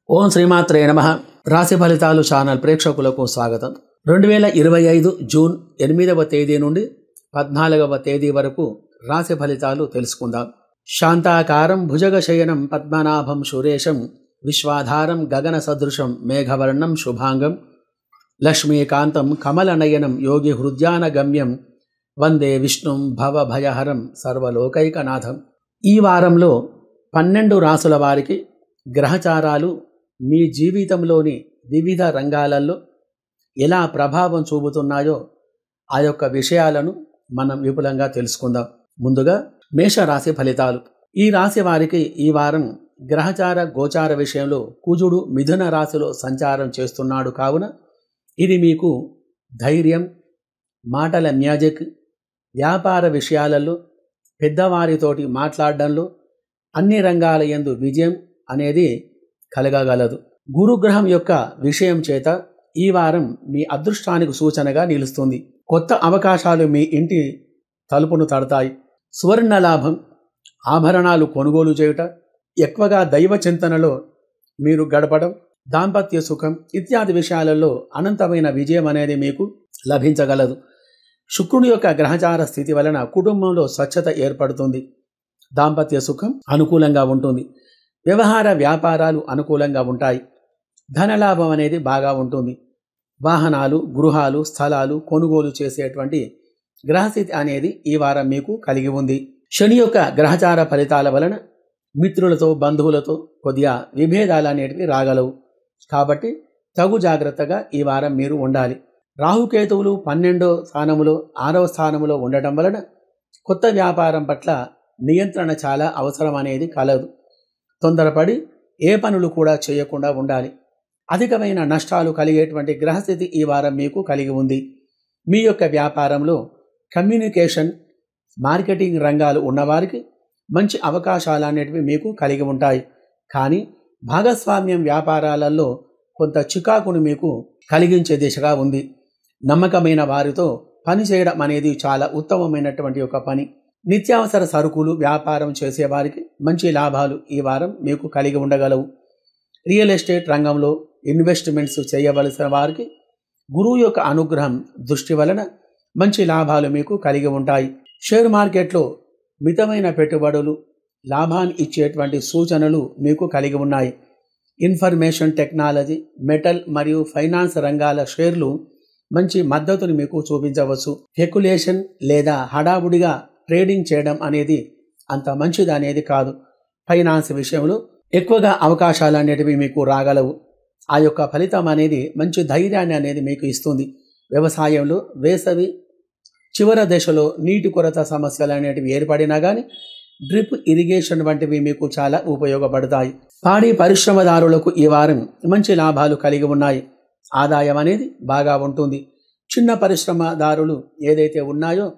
ఓం శ్రీమాత్రే నమః. రాశి ఫలితాలు ఛానల్ ప్రేక్షకులకు స్వాగతం. 2025 జూన్ 8వ తేదీ నుండి 14వ తేదీ వరకు రాశి ఫలితాలు తెలుసుకుందాం. శాంతాకారం భుజగశయనం పద్మనాభం సురేశం విశ్వాధారం గగన సదృశం మేఘవర్ణం శుభాంగం లక్ష్మీకాంతం కమలనయనం యోగి హృద్యానగమ్యం వందే విష్ణుం భవభయహరం సర్వలోకైకనాథం. ఈ వారంలో 12 రాసుల వారికి గ్రహచారాలు మీ జీవితంలోని వివిధ రంగాలలో ఎలా ప్రభావం చూపుతున్నాయో ఆ యొక్క విషయాలను మనం విపులంగా తెలుసుకుందాం. ముందుగా మేషరాశి ఫలితాలు. ఈ రాశి వారికి ఈ వారం గ్రహచార గోచార విషయంలో కుజుడు మిథున రాశిలో సంచారం చేస్తున్నాడు కావున ఇది మీకు ధైర్యం, మాటల మ్యాజిక్, వ్యాపార విషయాలలో పెద్దవారితోటి మాట్లాడడంలో అన్ని రంగాల యందు విజయం అనేది కలగగలదు. గురుగ్రహం యొక్క విషయం చేత ఈ వారం మీ అదృష్టానికి సూచనగా నిలుస్తుంది. కొత్త అవకాశాలు మీ ఇంటి తలుపును తడతాయి. సువర్ణ లాభం, ఆభరణాలు కొనుగోలు చేయుట, ఎక్కువగా దైవ చింతనలో మీరు గడపడం, దాంపత్య సుఖం ఇత్యాది విషయాలలో అనంతమైన విజయం అనేది మీకు లభించగలదు. శుక్రుని యొక్క గ్రహచార స్థితి వలన కుటుంబంలో స్వచ్ఛత ఏర్పడుతుంది. దాంపత్య సుఖం అనుకూలంగా ఉంటుంది. వ్యవహార వ్యాపారాలు అనుకూలంగా ఉంటాయి. ధనలాభం అనేది బాగా ఉంటుంది. వాహనాలు, గృహాలు, స్థలాలు కొనుగోలు చేసేటువంటి గ్రహస్థితి అనేది ఈ వారం మీకు కలిగి ఉంది. శని యొక్క గ్రహచార ఫలితాల వలన మిత్రులతో, బంధువులతో కొద్దిగా విభేదాలు అనేటివి రాగలవు. కాబట్టి తగు జాగ్రత్తగా ఈ వారం మీరు ఉండాలి. రాహుకేతువులు 12వ స్థానములో 6వ స్థానములో ఉండటం వలన కొత్త వ్యాపారం పట్ల నియంత్రణ చాలా అవసరం అనేది కలదు. తొందరపడి ఏ పనులు కూడా చేయకుండా ఉండాలి. అధికమైన నష్టాలు కలిగేటువంటి గ్రహస్థితి ఈ వారం మీకు కలిగి ఉంది. మీ యొక్క వ్యాపారంలో కమ్యూనికేషన్, మార్కెటింగ్ రంగాలు ఉన్నవారికి మంచి అవకాశాలు అనేటివి మీకు కలిగి ఉంటాయి. కానీ భాగస్వామ్యం వ్యాపారాలలో కొంత చికాకును మీకు కలిగించే దిశగా ఉంది. నమ్మకమైన వారితో పనిచేయడం అనేది చాలా ఉత్తమమైనటువంటి ఒక పని. నిత్యావసర సరుకులు వ్యాపారం చేసేవారికి మంచి లాభాలు ఈ వారం మీకు కలిగి ఉండగలవు. రియల్ ఎస్టేట్ రంగంలో ఇన్వెస్ట్మెంట్స్ చేయవలసిన వారికి గురువు యొక్క అనుగ్రహం దృష్టి వలన మంచి లాభాలు మీకు కలిగి ఉంటాయి. షేర్ మార్కెట్లో మితమైన పెట్టుబడులు లాభాన్ని ఇచ్చేటువంటి సూచనలు మీకు కలిగి ఉన్నాయి. ఇన్ఫర్మేషన్ టెక్నాలజీ, మెటల్ మరియు ఫైనాన్స్ రంగాల షేర్లు మంచి మద్దతుని మీకు చూపించవచ్చు. స్పెక్యులేషన్ లేదా హడావుడిగా ట్రేడింగ్ చేయడం అనేది అంత మంచిది అనేది కాదు. ఫైనాన్స్ విషయంలో ఎక్కువగా అవకాశాలు అనేటివి మీకు రాగలవు. ఆ యొక్క ఫలితం అనేది మంచి ధైర్యాన్ని అనేది మీకు ఇస్తుంది. వ్యవసాయంలో వేసవి చివరి దశలో నీటి కొరత సమస్యలు అనేటివి ఏర్పడినా కానీ డ్రిప్ ఇరిగేషన్ వంటివి మీకు చాలా ఉపయోగపడతాయి. పాడి పరిశ్రమదారులకు ఈ వారం మంచి లాభాలు కలిగి ఉన్నాయి. ఆదాయం అనేది బాగా ఉంటుంది. చిన్న పరిశ్రమదారులు ఏదైతే ఉన్నాయో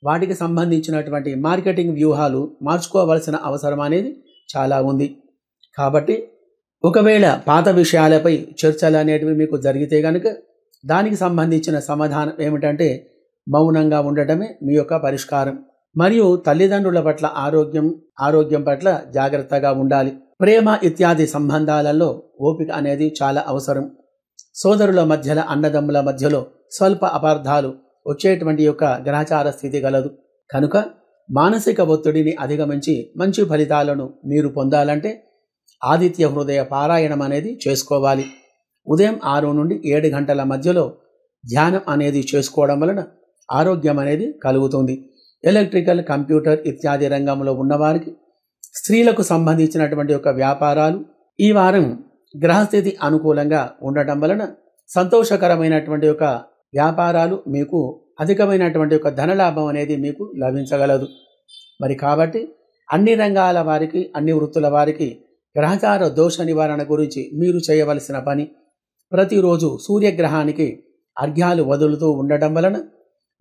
వాటికి సంబంధించినటువంటి మార్కెటింగ్ వ్యూహాలు మార్చుకోవాల్సిన అవసరం అనేది చాలా ఉంది. కాబట్టి ఒకవేళ పాత విషయాలపై చర్చలు అనేటివి మీకు జరిగితే కనుక దానికి సంబంధించిన సమాధానం ఏమిటంటే మౌనంగా ఉండటమే మీ యొక్క పరిష్కారం. మరియు తల్లిదండ్రుల పట్ల ఆరోగ్యం పట్ల జాగ్రత్తగా ఉండాలి. ప్రేమ ఇత్యాది సంబంధాలలో ఓపిక అనేది చాలా అవసరం. సోదరుల మధ్యలో, అన్నదమ్ముల మధ్యలో స్వల్ప అపార్థాలు వచ్చేటువంటి యొక్క గ్రహచార స్థితి గలదు. కనుక మానసిక ఒత్తిడిని అధిగమించి మంచి ఫలితాలను మీరు పొందాలంటే ఆదిత్య హృదయ పారాయణం అనేది చేసుకోవాలి. ఉదయం 6 నుండి 7 గంటల మధ్యలో ధ్యానం అనేది చేసుకోవడం వలన ఆరోగ్యం అనేది కలుగుతుంది. ఎలక్ట్రికల్, కంప్యూటర్ ఇత్యాది రంగంలో ఉన్నవారికి, స్త్రీలకు సంబంధించినటువంటి యొక్క వ్యాపారాలు ఈ వారం గ్రహస్థితి అనుకూలంగా ఉండటం వలన సంతోషకరమైనటువంటి యొక్క వ్యాపారాలు మీకు అధికమైనటువంటి యొక్క ధనలాభం అనేది మీకు లభించగలదు. మరి కాబట్టి అన్ని రంగాల వారికి, అన్ని వృత్తుల వారికి గ్రహచార దోష నివారణ గురించి మీరు చేయవలసిన పని ప్రతిరోజు సూర్యగ్రహానికి అర్ఘ్యాలు వదులుతూ ఉండటం వలన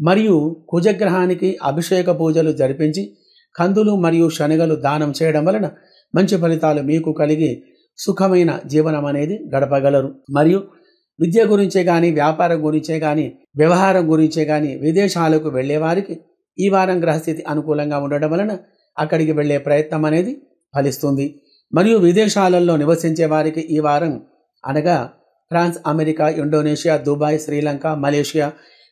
మరియు కుజగ్రహానికి అభిషేక పూజలు జరిపించి కందులు మరియు శనగలు దానం చేయడం వలన మంచి ఫలితాలు మీకు కలిగి సుఖమైన జీవనం అనేది గడపగలరు. మరియు విద్య గురించే కానీ, వ్యాపారం గురించే కానీ, వ్యవహారం గురించే కానీ విదేశాలకు వెళ్ళే వారికి ఈ వారం గ్రహస్థితి అనుకూలంగా ఉండడం వలన అక్కడికి వెళ్ళే ప్రయత్నం అనేది ఫలిస్తుంది. మరియు విదేశాలలో నివసించే వారికి ఈ వారం అనగా France, America, Indonesia, Dubai, Sri Lanka, Malaysia,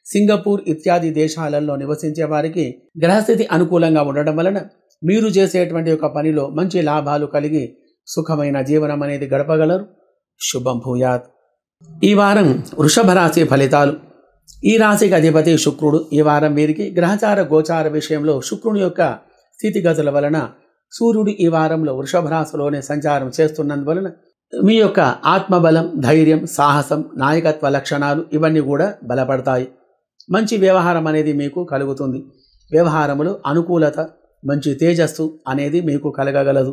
Singapore ఇత్యాది దేశాలలో నివసించే వారికి గ్రహస్థితి అనుకూలంగా ఉండడం వలన మీరు చేసేటువంటి ఒక పనిలో మంచి లాభాలు కలిగి సుఖమైన జీవనం అనేది గడపగలరు. శుభం భూయాత్. ఈ వారం వృషభ రాశి ఫలితాలు. ఈ రాశికి అధిపతి శుక్రుడు. ఈ వారం వీరికి గ్రహచార గోచార విషయంలో శుక్రుని యొక్క స్థితిగతుల వలన సూర్యుడు ఈ వారంలో వృషభ రాశిలోనే సంచారం చేస్తున్నందువలన మీ యొక్క ఆత్మబలం, ధైర్యం, సాహసం, నాయకత్వ లక్షణాలు ఇవన్నీ కూడా బలపడతాయి. మంచి వ్యవహారం అనేది మీకు కలుగుతుంది. వ్యవహారములో అనుకూలత, మంచి తేజస్సు అనేది మీకు కలగగలదు.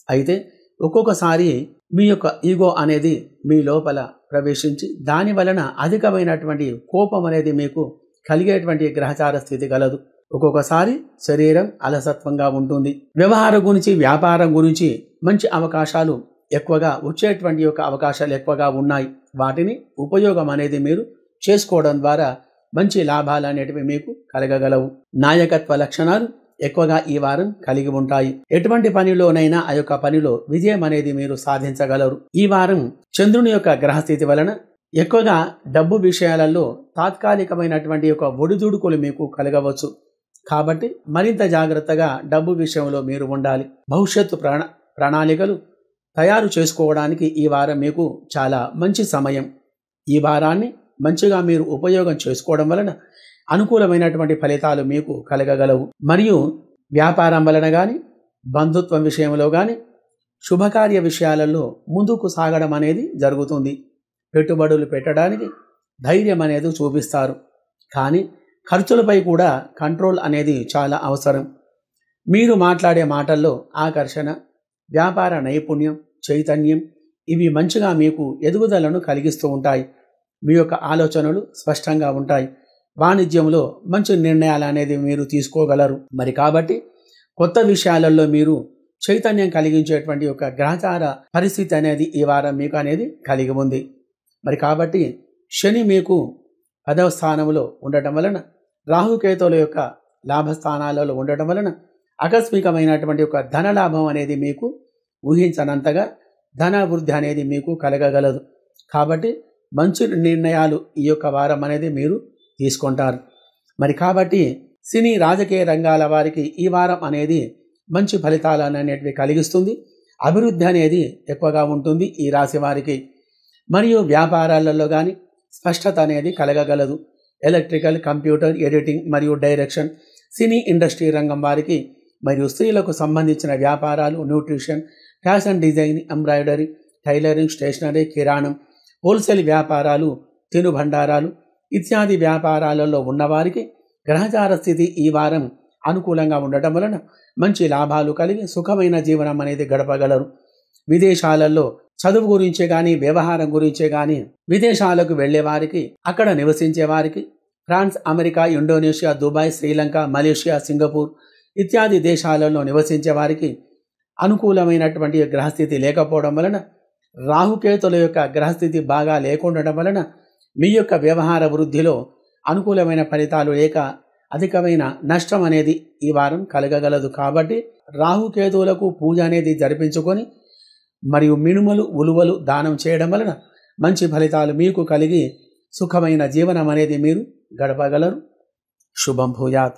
అయితే ఒక్కొక్కసారి మీ యొక్క ఈగో అనేది మీ లోపల ప్రవేశించి దాని వలన అధికమైనటువంటి కోపం అనేది మీకు కలిగేటువంటి గ్రహచార స్థితి కలదు. ఒక్కొక్కసారి శరీరం అలసత్వంగా ఉంటుంది. వ్యవహారం గురించి, వ్యాపారం గురించి మంచి అవకాశాలు ఎక్కువగా వచ్చేటువంటి యొక్క అవకాశాలు ఎక్కువగా ఉన్నాయి. వాటిని ఉపయోగం అనేది మీరు చేసుకోవడం ద్వారా మంచి లాభాలు అనేటివి మీకు కలగగలవు. నాయకత్వ లక్షణాలు ఎక్కువగా ఈ వారం కలిగి ఉంటాయి. ఎటువంటి పనిలోనైనా ఆ యొక్క పనిలో విజయం అనేది మీరు సాధించగలరు. ఈ వారం చంద్రుని యొక్క గ్రహస్థితి వలన ఎక్కువగా డబ్బు విషయాలలో తాత్కాలికమైనటువంటి యొక్క ఒడిదుడుకులు మీకు కలగవచ్చు. కాబట్టి మరింత జాగ్రత్తగా డబ్బు విషయంలో మీరు ఉండాలి. భవిష్యత్తు ప్రణాళికలు తయారు చేసుకోవడానికి ఈ వారం మీకు చాలా మంచి సమయం. ఈ వారాన్ని మంచిగా మీరు ఉపయోగం చేసుకోవడం వలన అనుకూలమైనటువంటి ఫలితాలు మీకు కలగగలవు. మరియు వ్యాపారం వలన కానీ, బంధుత్వం విషయంలో కానీ, శుభకార్య విషయాలలో ముందుకు సాగడం అనేది జరుగుతుంది. పెట్టుబడులు పెట్టడానికి ధైర్యం అనేది చూపిస్తారు. కానీ ఖర్చులపై కూడా కంట్రోల్ అనేది చాలా అవసరం. మీరు మాట్లాడే మాటల్లో ఆకర్షణ, వ్యాపార నైపుణ్యం, చైతన్యం ఇవి మంచిగా మీకు ఎదుగుదలను కలిగిస్తూ ఉంటాయి. మీ యొక్క ఆలోచనలు స్పష్టంగా ఉంటాయి. వాణిజ్యంలో మంచి నిర్ణయాలు అనేది మీరు తీసుకోగలరు. మరి కాబట్టి కొత్త విషయాలలో మీరు చైతన్యం కలిగించేటువంటి ఒక గ్రహచార పరిస్థితి అనేది ఈ వారం మీకు అనేది కలిగి ఉంది. మరి కాబట్టి శని మీకు 10వ స్థానంలో ఉండటం వలన, రాహుకేతువుల యొక్క లాభస్థానాలలో ఉండటం వలన ఆకస్మికమైనటువంటి ఒక ధనలాభం అనేది మీకు ఊహించనంతగా ధనాభివృద్ధి అనేది మీకు కలగగలదు. కాబట్టి మంచి నిర్ణయాలు ఈ యొక్క వారం అనేది మీరు తీసుకుంటారు. మరి కాబట్టి సినీ రాజకీయ రంగాల వారికి ఈ వారం అనేది మంచి ఫలితాలను అనేటివి కలిగిస్తుంది. అభివృద్ధి అనేది ఎక్కువగా ఉంటుంది ఈ రాశి వారికి. మరియు వ్యాపారాలలో కానీ స్పష్టత అనేది కలగగలదు. ఎలక్ట్రికల్, కంప్యూటర్, ఎడిటింగ్ మరియు డైరెక్షన్, సినీ ఇండస్ట్రీ రంగం వారికి మరియు స్త్రీలకు సంబంధించిన వ్యాపారాలు, nutrition, fashion design, embroidery, tailoring, stationery, కిరాణం, హోల్సేల్ వ్యాపారాలు, తినుబండారాలు ఇత్యాది వ్యాపారాలలో ఉన్నవారికి గ్రహచార స్థితి ఈ వారం అనుకూలంగా ఉండటం వలన మంచి లాభాలు కలిగి సుఖమైన జీవనం అనేది గడపగలరు. విదేశాలలో చదువు గురించే కానీ, వ్యవహారం గురించే కానీ విదేశాలకు వెళ్ళే వారికి, అక్కడ నివసించే వారికి France, America, Indonesia, Dubai, Sri Lanka, Malaysia, Singapore ఇత్యాది దేశాలలో నివసించే వారికి అనుకూలమైనటువంటి గ్రహస్థితి లేకపోవడం వలన, రాహుకేతుల యొక్క గ్రహస్థితి బాగా లేకుండడం వలన మీ యొక్క వ్యవహార వృద్ధిలో అనుకూలమైన ఫలితాలు లేక అధికమైన నష్టం అనేది ఈ వారం కలగగలదు. కాబట్టి రాహుకేతువులకు పూజ అనేది జరిపించుకొని మరియు మినుములు, ఉలువలు దానం చేయడం వలన మంచి ఫలితాలు మీకు కలిగి సుఖమైన జీవనం అనేది మీరు గడపగలరు. శుభం భూయాత్.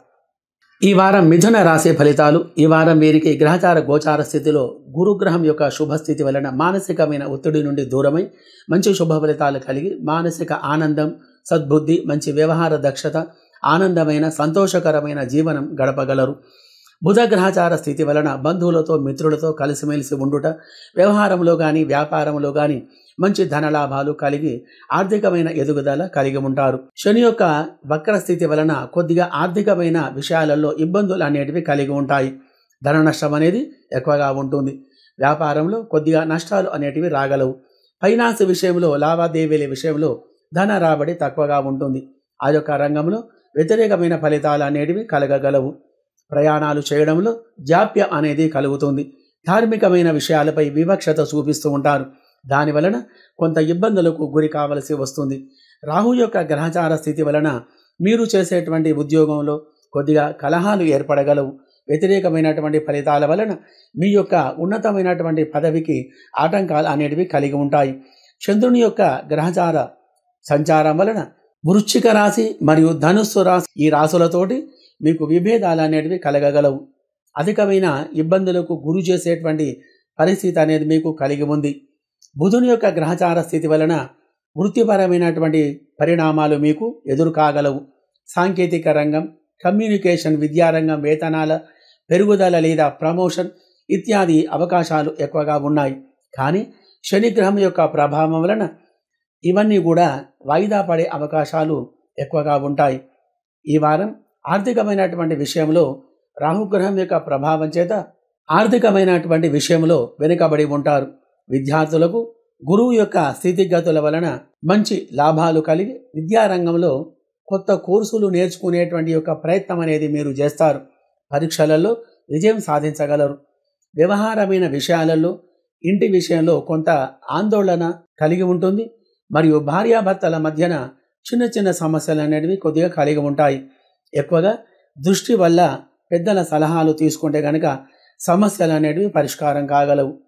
ఈ వారం మిథున రాశి ఫలితాలు. ఈ వారం వీరికి గ్రహచార గోచార స్థితిలో గురుగ్రహం యొక్క శుభస్థితి వలన మానసికమైన ఒత్తిడి నుండి దూరమై మంచి శుభ ఫలితాలు కలిగి మానసిక ఆనందం, సద్బుద్ధి, మంచి వ్యవహార దక్షత, ఆనందమైన సంతోషకరమైన జీవనం గడపగలరు. బుధ గ్రహచార స్థితి వలన బంధువులతో, మిత్రులతో కలిసిమెలిసి ఉండుట, వ్యవహారంలో కానీ వ్యాపారంలో కానీ మంచి ధనలాభాలు కలిగి ఆర్థికమైన ఎదుగుదల కలిగి ఉంటారు. శని యొక్క వక్రస్థితి వలన కొద్దిగా ఆర్థికమైన విషయాలలో ఇబ్బందులు అనేటివి కలిగి ఉంటాయి. ధన నష్టం అనేది ఎక్కువగా ఉంటుంది. వ్యాపారంలో కొద్దిగా నష్టాలు అనేటివి రాగలవు. ఫైనాన్స్ విషయంలో, లావాదేవీల విషయంలో ధన రాబడి తక్కువగా ఉంటుంది. ఆ యొక్క రంగంలో వ్యతిరేకమైన ఫలితాలు అనేటివి కలగగలవు. ప్రయాణాలు చేయడంలో జాప్యం అనేది కలుగుతుంది. ధార్మికమైన విషయాలపై వివక్షత చూపిస్తూ ఉంటారు. దాని వలన కొంత ఇబ్బందులకు గురి కావలసి వస్తుంది. రాహు యొక్క గ్రహచార స్థితి వలన మీరు చేసేటువంటి ఉద్యోగంలో కొద్దిగా కలహాలు ఏర్పడగలవు. వ్యతిరేకమైనటువంటి ఫలితాల వలన మీ యొక్క ఉన్నతమైనటువంటి పదవికి ఆటంకాలు అనేటివి కలిగి ఉంటాయి. చంద్రుని యొక్క గ్రహచార సంచారం వలన వృశ్చిక రాశి మరియు ధనుస్సు రాశి ఈ రాశులతోటి మీకు విభేదాలు అనేటివి కలగగలవు. అధికమైన ఇబ్బందులకు గురి చేసేటువంటి పరిస్థితి అనేది మీకు కలిగి ఉంది. బుధుని యొక్క గ్రహచార స్థితి వలన వృత్తిపరమైనటువంటి పరిణామాలు మీకు ఎదురు కాగలవు. సాంకేతిక రంగం, కమ్యూనికేషన్, విద్యారంగం, వేతనాల పెరుగుదల లేదా ప్రమోషన్ ఇత్యాది అవకాశాలు ఎక్కువగా ఉన్నాయి. కానీ శనిగ్రహం యొక్క ప్రభావం వలన ఇవన్నీ కూడా వాయిదా పడే అవకాశాలు ఎక్కువగా ఉంటాయి. ఈ వారం ఆర్థికమైనటువంటి విషయంలో రాహుగ్రహం యొక్క ప్రభావం చేత ఆర్థికమైనటువంటి విషయంలో వెనుకబడి ఉంటారు. విద్యార్థులకు గురువు యొక్క స్థితిగతుల వలన మంచి లాభాలు కలిగి విద్యారంగంలో కొత్త కోర్సులు నేర్చుకునేటువంటి యొక్క ప్రయత్నం అనేది మీరు చేస్తారు. పరీక్షలలో విజయం సాధించగలరు. వ్యవహారమైన విషయాలలో ఇంటి విషయంలో కొంత ఆందోళన కలిగి ఉంటుంది. మరియు భార్యాభర్తల మధ్యన చిన్న చిన్న సమస్యలు అనేటివి కొద్దిగా కలిగి ఉంటాయి. ఎక్కువగా దృష్టి వల్ల పెద్దల సలహాలు తీసుకుంటే కనుక సమస్యలు అనేటివి పరిష్కారం కాగలవు.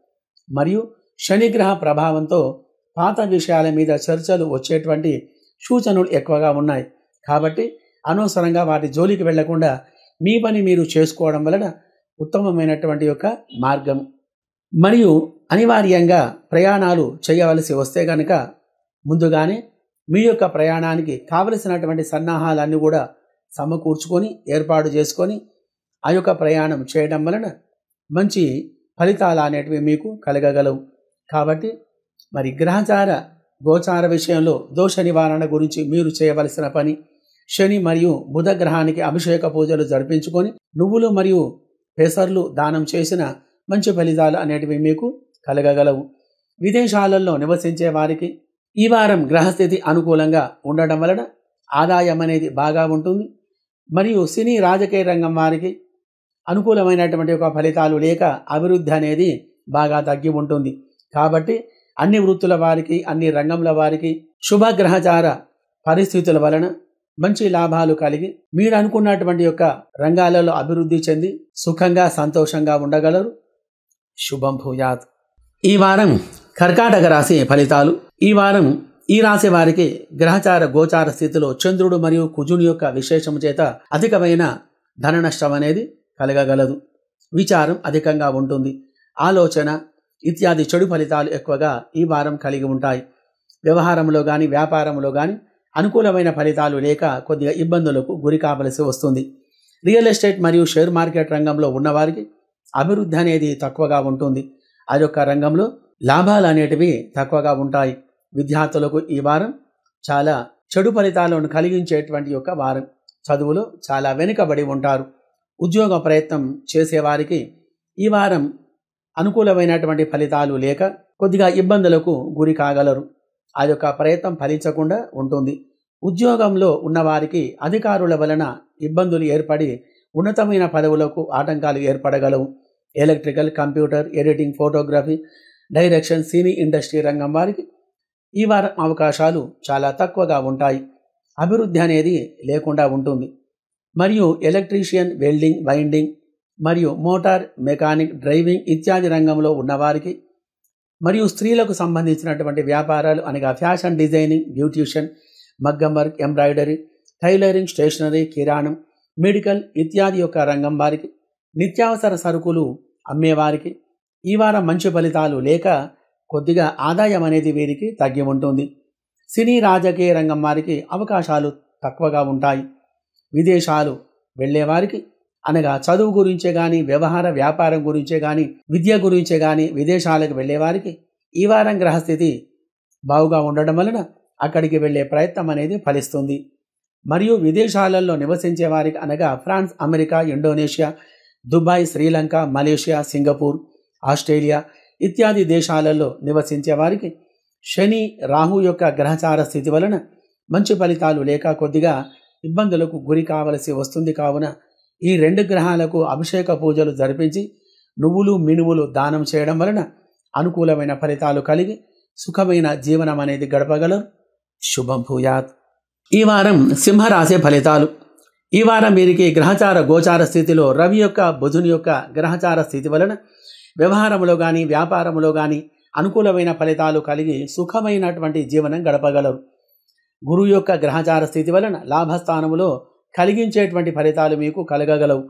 మరియు శనిగ్రహ ప్రభావంతో పాత విషయాల మీద చర్చలు వచ్చేటువంటి సూచనలు ఎక్కువగా ఉన్నాయి. కాబట్టి అనవసరంగా వాటి జోలికి వెళ్లకుండా మీ పని మీరు చేసుకోవడం వలన ఉత్తమమైనటువంటి యొక్క మార్గం. మరియు అనివార్యంగా ప్రయాణాలు చేయవలసి వస్తే కనుక ముందుగానే మీ యొక్క ప్రయాణానికి కావలసినటువంటి సన్నాహాలన్నీ కూడా సమకూర్చుకొని ఏర్పాటు చేసుకొని ఆ యొక్క ప్రయాణం చేయడం వలన మంచి ఫలితాలు అనేటివి మీకు కలగగలవు. కాబట్టి మరి గ్రహచార గోచార విషయంలో దోష నివారణ గురించి మీరు చేయవలసిన పని, శని మరియు బుధ గ్రహానికి అభిషేక పూజలు జరిపించుకొని నువ్వులు మరియు పెసర్లు దానం చేసిన మంచి ఫలితాలు అనేటివి మీకు కలగగలవు. విదేశాలలో నివసించే వారికి ఈ వారం గ్రహస్థితి అనుకూలంగా ఉండడం వలన ఆదాయం అనేది బాగా ఉంటుంది. మరియు సినీ రాజకీయ రంగం వారికి అనుకూలమైనటువంటి ఒక ఫలితాలు లేక అభివృద్ధి అనేది బాగా తగ్గి ఉంటుంది. కాబట్టి అన్ని వృత్తుల వారికి, అన్ని రంగంల వారికి శుభగ్రహచార పరిస్థితుల వలన మంచి లాభాలు కలిగి మీరు అనుకున్నటువంటి యొక్క రంగాలలో అభివృద్ధి చెంది సుఖంగా సంతోషంగా ఉండగలరు. శుభం భూయాత్. ఈ వారం కర్కాటక రాశి ఫలితాలు. ఈ వారం ఈ రాశి వారికి గ్రహచార గోచార స్థితిలో చంద్రుడు మరియు కుజుని యొక్క విశేషము చేత అధికమైన ధన నష్టం అనేది కలగగలదు. విచారం అధికంగా ఉంటుంది. ఆలోచన ఇత్యాది చెడు ఫలితాలు ఎక్కువగా ఈ వారం కలిగి ఉంటాయి. వ్యవహారంలో కానీ వ్యాపారంలో కానీ అనుకూలమైన ఫలితాలు లేక కొద్దిగా ఇబ్బందులకు గురి కావలసి వస్తుంది. రియల్ ఎస్టేట్ మరియు షేర్ మార్కెట్ రంగంలో ఉన్నవారికి అభివృద్ధి అనేది తక్కువగా ఉంటుంది. ఆ యొక్క రంగంలో లాభాలు అనేటివి తక్కువగా ఉంటాయి. విద్యార్థులకు ఈ వారం చాలా చెడు ఫలితాలను కలిగించేటువంటి యొక్క వారం. చదువులో చాలా వెనుకబడి ఉంటారు. ఉద్యోగ ప్రయత్నం చేసేవారికి ఈ వారం అనుకూలమైనటువంటి ఫలితాలు లేక కొద్దిగా ఇబ్బందులకు గురి కాగలరు. ఆ యొక్క ప్రయత్నం ఫలించకుండా ఉంటుంది. ఉద్యోగంలో ఉన్నవారికి అధికారుల వలన ఇబ్బందులు ఏర్పడి ఉన్నతమైన పదవులకు ఆటంకాలు ఏర్పడగలవు. Electrical, computer, editing, photography, direction, cine industry రంగం వారికి ఈ వారం అవకాశాలు చాలా తక్కువగా ఉంటాయి. అభివృద్ధి అనేది లేకుండా ఉంటుంది. మరియు ఎలక్ట్రీషియన్, వెల్డింగ్, వైండింగ్ మరియు మోటార్ మెకానిక్, డ్రైవింగ్ ఇత్యాది రంగంలో ఉన్నవారికి మరియు స్త్రీలకు సంబంధించినటువంటి వ్యాపారాలు అనగా ఫ్యాషన్ డిజైనింగ్, బ్యూటిషియన్, మగ్గం వర్క్, ఎంబ్రాయిడరీ, టైలరింగ్, స్టేషనరీ, కిరాణం, మెడికల్ ఇత్యాది యొక్క రంగం వారికి, నిత్యావసర సరుకులు అమ్మేవారికి ఈ వారం మంచి ఫలితాలు లేక కొద్దిగా ఆదాయం అనేది వీరికి తగ్గి ఉంటుంది. సినీ రాజకీయ రంగం వారికి అవకాశాలు తక్కువగా ఉంటాయి. విదేశాలు వెళ్ళేవారికి అనగా చదువు గురించే కానీ, వ్యవహార వ్యాపారం గురించే కానీ, విద్య గురించే కానీ విదేశాలకు వెళ్ళేవారికి ఈ వారం గ్రహస్థితి బాగుగా ఉండడం వలన అక్కడికి వెళ్ళే ప్రయత్నం అనేది ఫలిస్తుంది. మరియు విదేశాలలో నివసించే వారికి అనగా France, America, Indonesia, Dubai, Sri Lanka, Malaysia, Singapore, Australia ఇత్యాది దేశాలలో నివసించే వారికి శని, రాహు యొక్క గ్రహచార స్థితి వలన మంచి ఫలితాలు లేక కొద్దిగా ఇబ్బందులకు గురి కావలసి వస్తుంది. కావున ఈ రెండు గ్రహాలకు అభిషేక పూజలు జరిపించి నువ్వులు, మినుములు దానం చేయడం వలన అనుకూలమైన ఫలితాలు కలిగి సుఖమైన జీవనం అనేది గడపగలరు. శుభం భూయాత్. ఈ వారం సింహరాశి ఫలితాలు. ఈ వారం వీరికి గ్రహచార గోచార స్థితిలో రవి యొక్క బుధుని యొక్క గ్రహచార స్థితి వలన వ్యవహారంలో కానీ వ్యాపారంలో కానీ అనుకూలమైన ఫలితాలు కలిగి సుఖమైనటువంటి జీవనం గడపగలరు. గురువు యొక్క గ్రహచార స్థితి వలన లాభస్థానములో కలిగించేటువంటి ఫలితాలు మీకు కలగగలవు.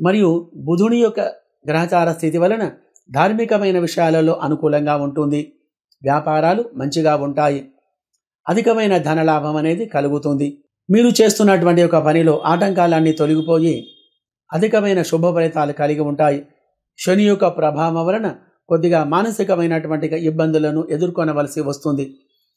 మరియు బుధుని యొక్క గ్రహచార స్థితి వలన ధార్మికమైన విషయాలలో అనుకూలంగా ఉంటుంది. వ్యాపారాలు మంచిగా ఉంటాయి. అధికమైన ధనలాభం అనేది కలుగుతుంది. మీరు చేస్తున్నటువంటి ఒక పనిలో ఆటంకాలన్నీ తొలగిపోయి అధికమైన శుభ ఫలితాలు కలిగి ఉంటాయి. శని యొక్క ప్రభావం వలన కొద్దిగా మానసికమైనటువంటి ఇబ్బందులను ఎదుర్కొనవలసి వస్తుంది.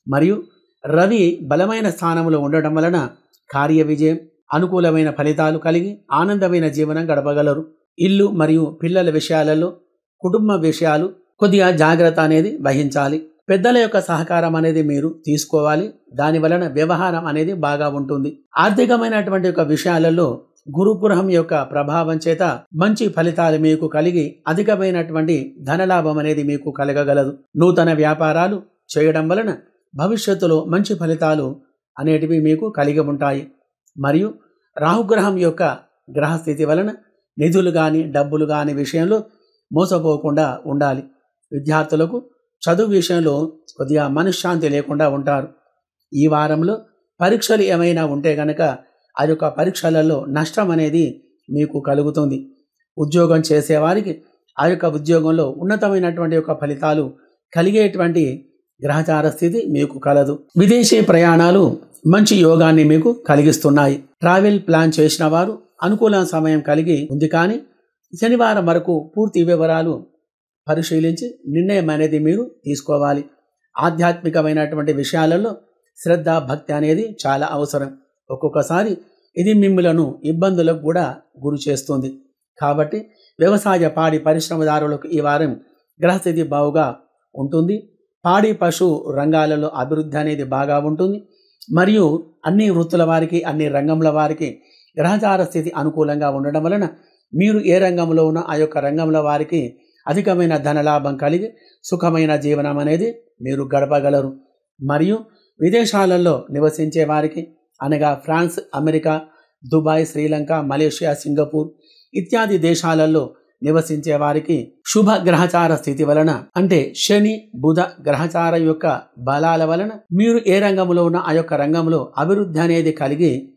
మరియు రవి బలమైన స్థానంలో ఉండటం వలన కార్య విజయం, అనుకూలమైన ఫలితాలు కలిగి ఆనందమైన జీవనం గడపగలరు. ఇల్లు మరియు పిల్లల విషయాలలో, కుటుంబ విషయాలు కొద్దిగా జాగ్రత్త అనేది వహించాలి. పెద్దల యొక్క సహకారం అనేది మీరు తీసుకోవాలి. దాని వలన వ్యవహారం అనేది బాగా ఉంటుంది. ఆర్థికమైనటువంటి యొక్క విషయాలలో గురుగ్రహం యొక్క ప్రభావం చేత మంచి ఫలితాలు మీకు కలిగి అధికమైనటువంటి ధనలాభం అనేది మీకు కలగగలదు. నూతన వ్యాపారాలు చేయడం వలన భవిష్యత్తులో మంచి ఫలితాలు అనేటివి మీకు కలిగి ఉంటాయి. మరియు రాహుగ్రహం యొక్క గ్రహస్థితి వలన నిధులు కానీ డబ్బులు కానీ విషయంలో మోసపోకుండా ఉండాలి. విద్యార్థులకు చదువు విషయంలో కొద్దిగా మనశ్శాంతి లేకుండా ఉంటారు. ఈ వారంలో పరీక్షలు ఏమైనా ఉంటే కనుక ఆ యొక్క పరీక్షలలో నష్టం అనేది మీకు కలుగుతుంది. ఉద్యోగం చేసేవారికి ఆ యొక్క ఉద్యోగంలో ఉన్నతమైనటువంటి యొక్క ఫలితాలు కలిగేటువంటి గ్రహచార స్థితి మీకు కలదు. విదేశీ ప్రయాణాలు మంచి యోగాన్ని మీకు కలిగిస్తున్నాయి. ట్రావెల్ ప్లాన్ చేసిన వారు అనుకూల సమయం కలిగి ఉంది. కానీ శనివారం వరకు పూర్తి వివరాలు పరిశీలించి నిర్ణయం అనేది మీరు తీసుకోవాలి. ఆధ్యాత్మికమైనటువంటి విషయాలలో శ్రద్ధ, భక్తి అనేది చాలా అవసరం. ఒక్కొక్కసారి ఇది మిమ్మలను ఇబ్బందులకు కూడా గురి చేస్తుంది. కాబట్టి వ్యవసాయ పాడి పరిశ్రమదారులకు ఈ వారం గ్రహస్థితి బాగుగా ఉంటుంది. పాడి పశు రంగాలలో అభివృద్ధి అనేది బాగా ఉంటుంది. మరియు అన్ని వృత్తుల వారికి, అన్ని రంగంల వారికి గ్రహచార స్థితి అనుకూలంగా ఉండడం వలన మీరు ఏ రంగంలో ఉన్న ఆ యొక్క రంగంలో వారికి అధికమైన ధనలాభం కలిగి సుఖమైన జీవనం అనేది మీరు గడపగలరు. మరియు విదేశాలలో నివసించే వారికి అనగా France, America, Dubai, Sri Lanka, Malaysia, Singapore ఇత్యాది దేశాలలో నివసించే వారికి శుభ గ్రహచార స్థితి వలన, అంటే శని బుధ గ్రహచార యొక్క బలాల వలన మీరు ఏ రంగంలో ఉన్న ఆ యొక్క రంగంలో అభివృద్ధి అనేది కలిగి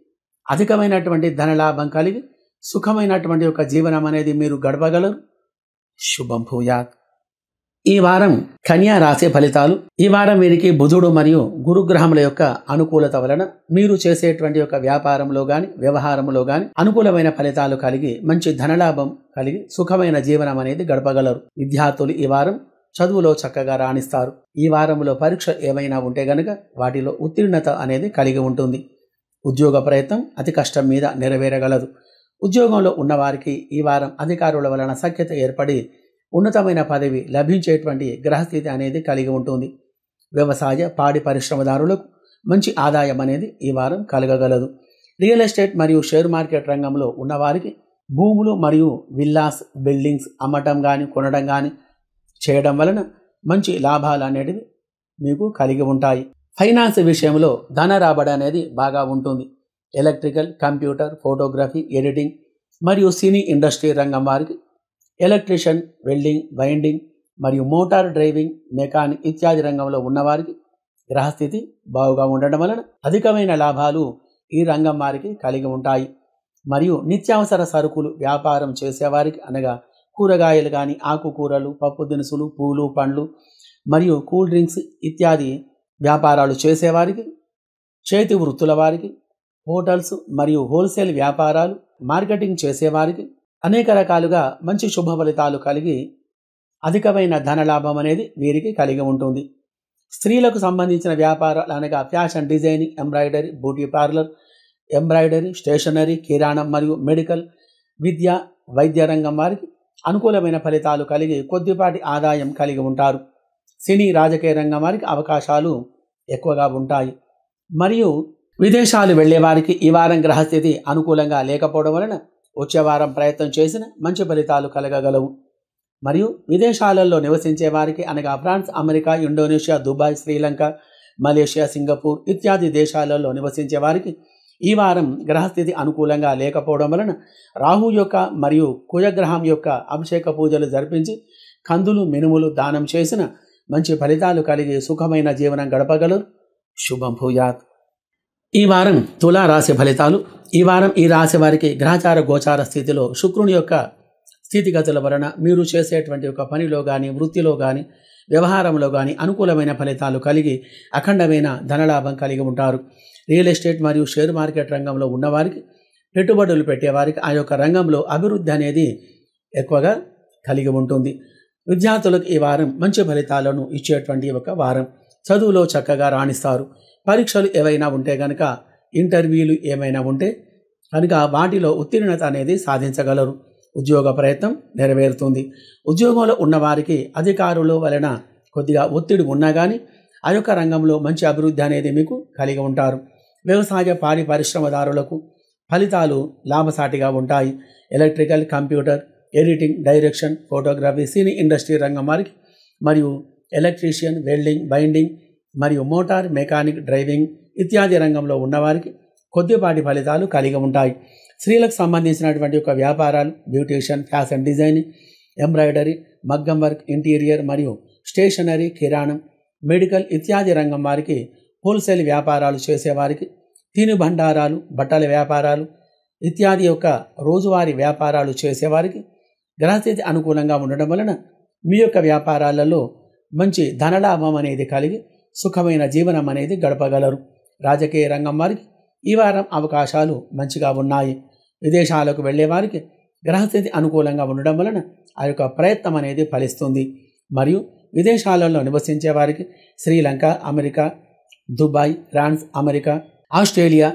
అధికమైనటువంటి ధనలాభం కలిగి సుఖమైనటువంటి యొక్క జీవనం అనేది మీరు గడపగలరు. శుభం భూయాత్. ఈ వారం కన్యా రాశి ఫలితాలు. ఈ వారం వీరికి బుధుడు మరియు గురుగ్రహముల యొక్క అనుకూలత వలన మీరు చేసేటువంటి యొక్క వ్యాపారంలో గాని వ్యవహారంలో గాని అనుకూలమైన ఫలితాలు కలిగి మంచి ధనలాభం కలిగి సుఖమైన జీవనం అనేది గడపగలరు. విద్యార్థులు ఈ వారం చదువులో చక్కగా రాణిస్తారు. ఈ వారంలో పరీక్ష ఏమైనా ఉంటే గనుక వాటిలో ఉత్తీర్ణత అనేది కలిగి ఉంటుంది. ఉద్యోగ ప్రయత్నం అతి కష్టం మీద నెరవేరగలదు. ఉద్యోగంలో ఉన్నవారికి ఈ వారం అధికారుల వలన సఖ్యత ఏర్పడి ఉన్నతమైన పదవి లభించేటువంటి గ్రహస్థితి అనేది కలిగి ఉంటుంది. వ్యవసాయ పాడి పరిశ్రమదారులకు మంచి ఆదాయం అనేది ఈ వారం కలగగలదు. రియల్ ఎస్టేట్ మరియు షేర్ మార్కెట్ రంగంలో ఉన్నవారికి భూములు మరియు విల్లాస్, బిల్డింగ్స్ అమ్మటం కానీ కొనడం కానీ చేయడం వలన మంచి లాభాలు అనేటివి మీకు కలిగి ఉంటాయి. ఫైనాన్స్ విషయంలో ధన రాబడి అనేది బాగా ఉంటుంది. ఎలక్ట్రికల్, కంప్యూటర్, ఫోటోగ్రఫీ, ఎడిటింగ్ మరియు సినీ ఇండస్ట్రీ రంగం వారికి, ఎలక్ట్రీషియన్, వెల్డింగ్, వైండింగ్ మరియు మోటార్ డ్రైవింగ్, మెకానిక్ ఇత్యాది రంగంలో ఉన్నవారికి గ్రహస్థితి బాగుగా ఉండడం వలన అధికమైన లాభాలు ఈ రంగం వారికి కలిగి ఉంటాయి. మరియు నిత్యావసర సరుకులు వ్యాపారం చేసేవారికి అనగా కూరగాయలు కానీ, ఆకుకూరలు, పప్పు దినుసులు, పూలు, పండ్లు మరియు కూల్ డ్రింక్స్ ఇత్యాది వ్యాపారాలు చేసేవారికి, చేతి వృత్తుల వారికి, హోటల్స్ మరియు హోల్సేల్ వ్యాపారాలు, మార్కెటింగ్ చేసేవారికి అనేక రకాలుగా మంచి శుభ ఫలితాలు కలిగి అధికమైన ధనలాభం అనేది వీరికి కలిగి ఉంటుంది. స్త్రీలకు సంబంధించిన వ్యాపారాలు అనగా fashion designing, embroidery, beauty parlour, embroidery, stationery, కిరాణం మరియు మెడికల్, విద్య, వైద్య రంగం వారికి అనుకూలమైన ఫలితాలు కలిగి కొద్దిపాటి ఆదాయం కలిగి ఉంటారు. సినీ రాజకీయ రంగం వారికి అవకాశాలు ఎక్కువగా ఉంటాయి. మరియు విదేశాలు వెళ్లే వారికి ఈ వారం గ్రహస్థితి అనుకూలంగా లేకపోవడం వలన వచ్చే వారం ప్రయత్నం చేసిన మంచి ఫలితాలు కలగగలవు. మరియు విదేశాలలో నివసించే వారికి అనగా France, America, Indonesia, Dubai, Sri Lanka, Malaysia, Singapore ఇత్యాది దేశాలలో నివసించే వారికి ఈ వారం గ్రహస్థితి అనుకూలంగా లేకపోవడం వలన రాహు యొక్క మరియు కుజగ్రహం యొక్క అభిషేక పూజలు జరిపించి కందులు మినుములు దానం చేసిన మంచి ఫలితాలు కలిగి సుఖమైన జీవనం గడపగలరు. శుభం భూయాత్. ఈ వారం తులా రాశి ఫలితాలు. ఈ వారం ఈ రాశి వారికి గ్రహచార గోచార స్థితిలో శుక్రుని యొక్క స్థితిగతుల వలన మీరు చేసేటువంటి ఒక పనిలో కానీ వృత్తిలో కానీ వ్యవహారంలో కానీ అనుకూలమైన ఫలితాలు కలిగి అఖండమైన ధనలాభం కలిగి ఉంటారు. రియల్ ఎస్టేట్ మరియు షేర్ మార్కెట్ రంగంలో ఉన్నవారికి, పెట్టుబడులు పెట్టేవారికి ఆ యొక్క రంగంలో అభివృద్ధి అనేది ఎక్కువగా కలిగి ఉంటుంది. విద్యార్థులకు ఈ వారం మంచి ఫలితాలను ఇచ్చేటువంటి ఒక వారం. చదువులో చక్కగా రాణిస్తారు. పరీక్షలు ఏవైనా ఉంటే కనుక, ఇంటర్వ్యూలు ఏమైనా ఉంటే కనుక వాటిలో ఉత్తీర్ణత అనేది సాధించగలరు. ఉద్యోగ ప్రయత్నం నెరవేరుతుంది. ఉద్యోగంలో ఉన్నవారికి అధికారుల వలన కొద్దిగా ఒత్తిడి ఉన్నా కానీ ఆ యొక్క రంగంలో మంచి అభివృద్ధి అనేది మీకు కలిగి ఉంటారు. వ్యవసాయ పాడి పరిశ్రమదారులకు ఫలితాలు లాభసాటిగా ఉంటాయి. Electrical, computer, editing, direction, photography, సినీ ఇండస్ట్రీ రంగం వారికి మరియు ఎలక్ట్రీషియన్, వెల్డింగ్, బైండింగ్ మరియు మోటార్ మెకానిక్, డ్రైవింగ్ ఇత్యాది రంగంలో ఉన్నవారికి కొద్దిపాటి ఫలితాలు కలిగి ఉంటాయి. స్త్రీలకు సంబంధించినటువంటి ఒక వ్యాపారాలు, బ్యూటీషియన్, ఫ్యాషన్ డిజైనింగ్, ఎంబ్రాయిడరీ, మగ్గం వర్క్, ఇంటీరియర్ మరియు స్టేషనరీ, కిరాణం, మెడికల్ ఇత్యాది రంగం వారికి, హోల్సేల్ వ్యాపారాలు చేసేవారికి, తినుబండారాలు, బట్టల వ్యాపారాలు ఇత్యాది యొక్క రోజువారీ వ్యాపారాలు చేసేవారికి గ్రహస్థితి అనుకూలంగా ఉండడం వలన మీ యొక్క వ్యాపారాలలో మంచి ధనలాభం అనేది కలిగి సుఖమైన జీవనం అనేది గడపగలరు. రాజకీయ రంగం వారికి ఈ వారం అవకాశాలు మంచిగా ఉన్నాయి. విదేశాలకు వెళ్ళే వారికి గ్రహస్థితి అనుకూలంగా ఉండడం వలన ఆ యొక్క ప్రయత్నం అనేది ఫలిస్తుంది. మరియు విదేశాలలో నివసించే వారికి Sri Lanka, America, Dubai, France, America, Australia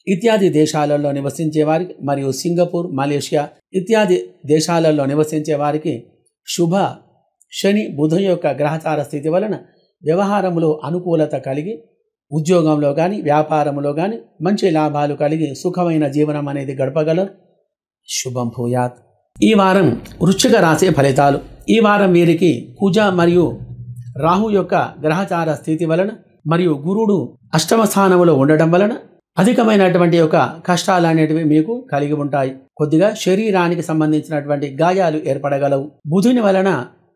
ఇత్యాది దేశాలలో నివసించే వారికి మరియు సింగపూర్, మలేషియా ఇత్యాది దేశాలలో నివసించే వారికి శుభ శని బుధుని యొక్క గ్రహచార స్థితి వలన వ్యవహారంలో అనుకూలత కలిగి ఉద్యోగంలో కానీ వ్యాపారంలో కానీ మంచి లాభాలు కలిగి సుఖమైన జీవనం అనేది గడపగలరు. శుభం భూయాత్. ఈ వారం వృశ్చిక రాశి ఫలితాలు. ఈ వారం వీరికి కుజ మరియు రాహు యొక్క గ్రహచార స్థితి వలన మరియు గురుడు అష్టమ స్థానంలో ఉండడం వలన అధికమైనటువంటి యొక్క కష్టాలు అనేటివి మీకు కలిగి ఉంటాయి. కొద్దిగా శరీరానికి సంబంధించినటువంటి గాయాలు ఏర్పడగలవు. బుధుని వలన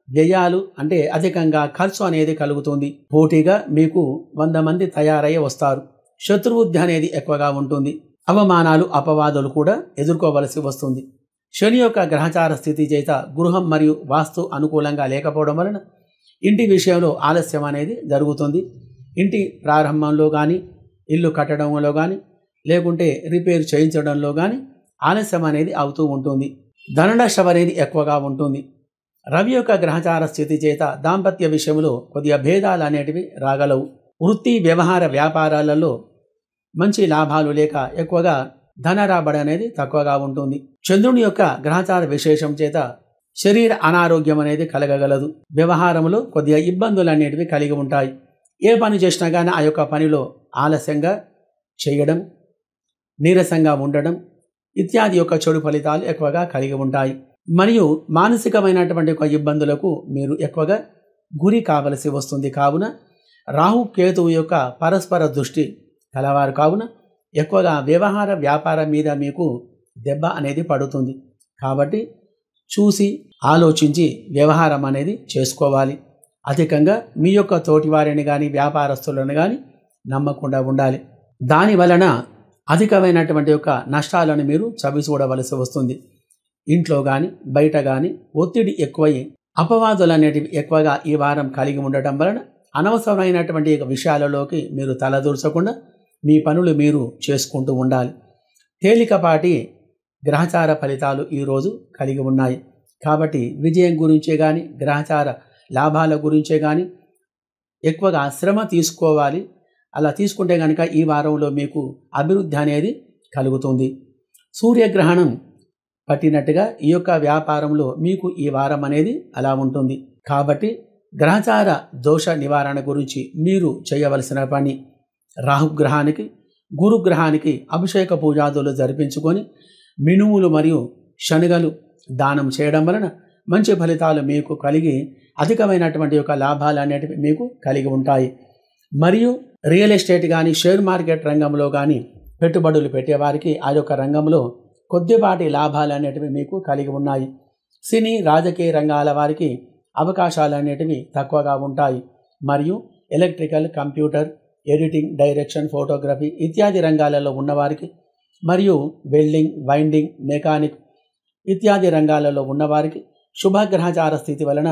వ్యయాలు అంటే అధికంగా ఖర్చు అనేది కలుగుతుంది. పోటీగా మీకు 100 మంది తయారయ్యే వస్తారు. శత్రుబుద్ధి అనేది ఎక్కువగా ఉంటుంది. అవమానాలు, అపవాదులు కూడా ఎదుర్కోవలసి వస్తుంది. శని యొక్క గ్రహచార స్థితి చేత గృహం మరియు వాస్తు అనుకూలంగా లేకపోవడం వలన ఇంటి విషయంలో ఆలస్యం అనేది జరుగుతుంది. ఇంటి ప్రారంభంలో కానీ, ఇల్లు కట్టడంలో కానీ, లేకుంటే రిపేర్ చేయించడంలో కానీ ఆలస్యం అనేది అవుతూ ఉంటుంది. ధననష్టం అనేది ఎక్కువగా ఉంటుంది. రవి యొక్క గ్రహచార స్థితి చేత దాంపత్య విషయంలో కొద్దిగా భేదాలు అనేటివి రాగలవు. వృత్తి, వ్యవహార, వ్యాపారాలలో మంచి లాభాలు లేక ఎక్కువగా ధన రాబడి అనేది తక్కువగా ఉంటుంది. చంద్రుని యొక్క గ్రహచార విశేషం చేత శరీర అనారోగ్యం అనేది కలగగలదు. వ్యవహారంలో కొద్దిగా ఇబ్బందులు అనేటివి కలిగి ఉంటాయి. ఏ పని చేసినా కానీ ఆ యొక్క పనిలో ఆలస్యంగా చేయడం, నీరసంగా ఉండడం ఇత్యాది యొక్క చెడు ఫలితాలు ఎక్కువగా కలిగి ఉంటాయి. మరియు మానసికమైనటువంటి ఒక ఇబ్బందులకు మీరు ఎక్కువగా గురి కావలసి వస్తుంది. కావున రాహు కేతువు యొక్క పరస్పర దృష్టి కలవారు కావున ఎక్కువగా వ్యవహార వ్యాపారం మీద మీకు దెబ్బ అనేది పడుతుంది. కాబట్టి చూసి ఆలోచించి వ్యవహారం అనేది చేసుకోవాలి. అధికంగా మీ యొక్క తోటివారిని కానీ వ్యాపారస్తులను కానీ నమ్మకుండా ఉండాలి. దాని వలన అధికమైనటువంటి యొక్క నష్టాలను మీరు చవి చూడవలసి వస్తుంది. ఇంట్లో కానీ బయట కానీ ఒత్తిడి ఎక్కువై అపవాదులు అనేటివి ఎక్కువగా ఈ వారం కలిగి ఉండటం వలన అనవసరమైనటువంటి విషయాలలోకి మీరు తలదూర్చకుండా మీ పనులు మీరు చేసుకుంటూ ఉండాలి. తేలికపాటి గ్రహచార ఫలితాలు ఈరోజు కలిగి ఉన్నాయి. కాబట్టి విజయం గురించే కానీ గ్రహచార లాభాల గురించే కానీ ఎక్కువగా శ్రమ తీసుకోవాలి. అలా తీసుకుంటే కనుక ఈ వారంలో మీకు అభివృద్ధి అనేది కలుగుతుంది. సూర్యగ్రహణం పట్టినట్టుగా ఈ యొక్క వ్యాపారంలో మీకు ఈ వారం అనేది అలా ఉంటుంది. కాబట్టి గ్రహచార దోష నివారణ గురించి మీరు చేయవలసిన పని రాహుగ్రహానికి, గురుగ్రహానికి అభిషేక పూజాదులు జరిపించుకొని మినుములు మరియు శనగలు దానం చేయడం వలన మంచి ఫలితాలు మీకు కలిగి అధికమైనటువంటి యొక్క లాభాలు అనేటివి మీకు కలిగి ఉంటాయి. మరియు రియల్ ఎస్టేట్ కానీ షేర్ మార్కెట్ రంగంలో కానీ పెట్టుబడులు పెట్టేవారికి ఆ యొక్క రంగంలో కొద్దిపాటి లాభాలు అనేటివి మీకు కలిగి ఉన్నాయి. సినీ రాజకీయ రంగాల వారికి అవకాశాలు అనేటివి తక్కువగా ఉంటాయి. మరియు electrical, computer, editing, direction, photography ఇత్యాది రంగాలలో ఉన్నవారికి మరియు వెల్డింగ్, వైండింగ్, మెకానిక్ ఇత్యాది రంగాలలో ఉన్నవారికి శుభగ్రహచార స్థితి వలన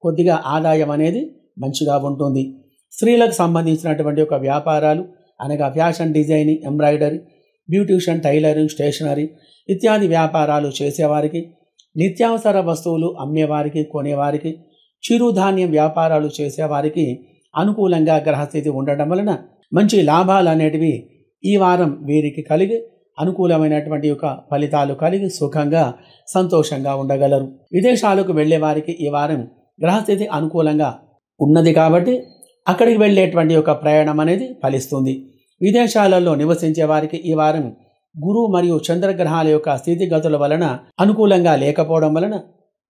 కొద్దిగా ఆదాయం అనేది మంచిగా ఉంటుంది. స్త్రీలకు సంబంధించినటువంటి ఒక వ్యాపారాలు అనగా fashion designing, embroidery, beautician, tailoring, stationery ఇత్యాది వ్యాపారాలు చేసేవారికి, నిత్యావసర వస్తువులు అమ్మేవారికి, కొనేవారికి, చిరుధాన్యం వ్యాపారాలు చేసేవారికి అనుకూలంగా గ్రహస్థితి ఉండటం వలన మంచి లాభాలు అనేటివి ఈ వారం వీరికి కలిగి అనుకూలమైనటువంటి యొక్క ఫలితాలు కలిగి సుఖంగా సంతోషంగా ఉండగలరు. విదేశాలకు వెళ్ళే వారికి ఈ వారం గ్రహస్థితి అనుకూలంగా ఉన్నది కాబట్టి అక్కడికి వెళ్ళేటువంటి యొక్క ప్రయాణం అనేది ఫలిస్తుంది. విదేశాలలో నివసించే వారికి ఈ వారం గురు మరియు చంద్రగ్రహాల యొక్క స్థితిగతుల వలన అనుకూలంగా లేకపోవడం వలన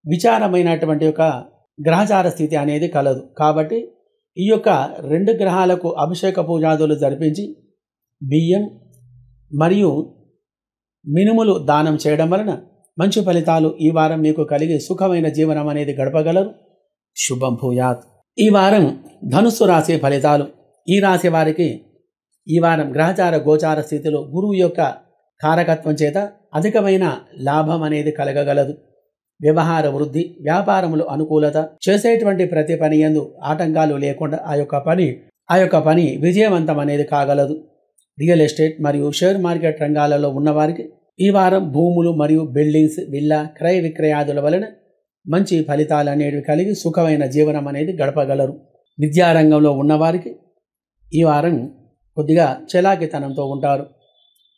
విచారమైనటువంటి యొక్క గ్రహచార స్థితి అనేది కలదు. కాబట్టి ఈ యొక్క 2 గ్రహాలకు అభిషేక పూజాదులు జరిపించి బియ్యం మరియు మినుములు దానం చేయడం వలన మంచి ఫలితాలు ఈ వారం మీకు కలిగి సుఖమైన జీవనం అనేది గడపగలరు. శుభం భూయాత్. ఈ వారం ధనుస్సు రాశి ఫలితాలు. ఈ రాశి వారికి ఈ వారం గ్రహచార గోచార స్థితిలో గురువు యొక్క కారకత్వం చేత అధికమైన లాభం అనేది కలగగలదు. వ్యవహార వృద్ధి, వ్యాపారములు అనుకూలత, చేసేటువంటి ప్రతి పని యందు ఆటంకాలు లేకుండా ఆ యొక్క పని విజయవంతం అనేది కాగలదు. రియల్ ఎస్టేట్ మరియు షేర్ మార్కెట్ రంగాలలో ఉన్నవారికి ఈ వారం భూములు మరియు బిల్డింగ్స్, విల్లా క్రయ విక్రయాదుల వలన మంచి ఫలితాలు అనేవి కలిగి సుఖమైన జీవనం అనేది గడపగలరు. విద్యారంగంలో ఉన్నవారికి ఈ వారం కొద్దిగా చలాకితనంతో ఉంటారు.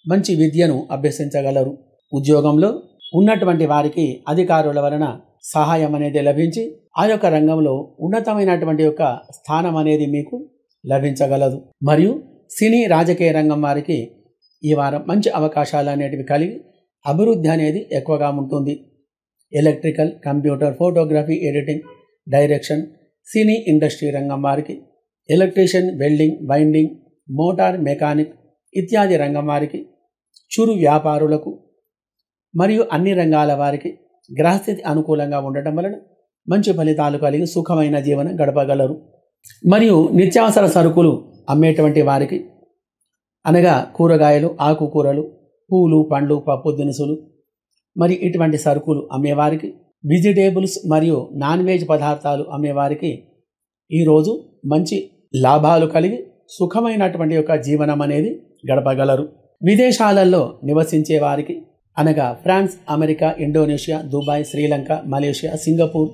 మంచి విద్యను అభ్యసించగలరు. ఉద్యోగంలో ఉన్నటువంటి వారికి అధికారుల వలన సహాయం అనేది లభించి ఆ యొక్క రంగంలో ఉన్నతమైనటువంటి యొక్క స్థానం అనేది మీకు లభించగలదు. మరియు సినీ రాజకీయ రంగం వారికి ఈ వారం మంచి అవకాశాలు అనేటివి కలిగి అభివృద్ధి అనేది ఎక్కువగా ఉంటుంది. Electrical, computer, photography, editing, direction, cine industry రంగం వారికి, electrician, welding, winding, motor mechanic ఇత్యాది రంగం వారికి, చురు వ్యాపారులకు మరియు అన్ని రంగాల వారికి గ్రహస్థితి అనుకూలంగా ఉండటం వలన మంచి ఫలితాలు కలిగి సుఖమైన జీవనం గడపగలరు. మరియు నిత్యావసర సరుకులు అమ్మేటువంటి వారికి అనగా కూరగాయలు, ఆకుకూరలు, పూలు, పండ్లు, పప్పు దినుసులు మరి ఇటువంటి సరుకులు అమ్మేవారికి, వెజిటేబుల్స్ మరియు నాన్ వెజ్ పదార్థాలు అమ్మేవారికి ఈరోజు మంచి లాభాలు కలిగి సుఖమైనటువంటి యొక్క జీవనం అనేది గడపగలరు. విదేశాలలో నివసించే వారికి అనగా France, America, Indonesia, Dubai, Sri Lanka, Malaysia, Singapore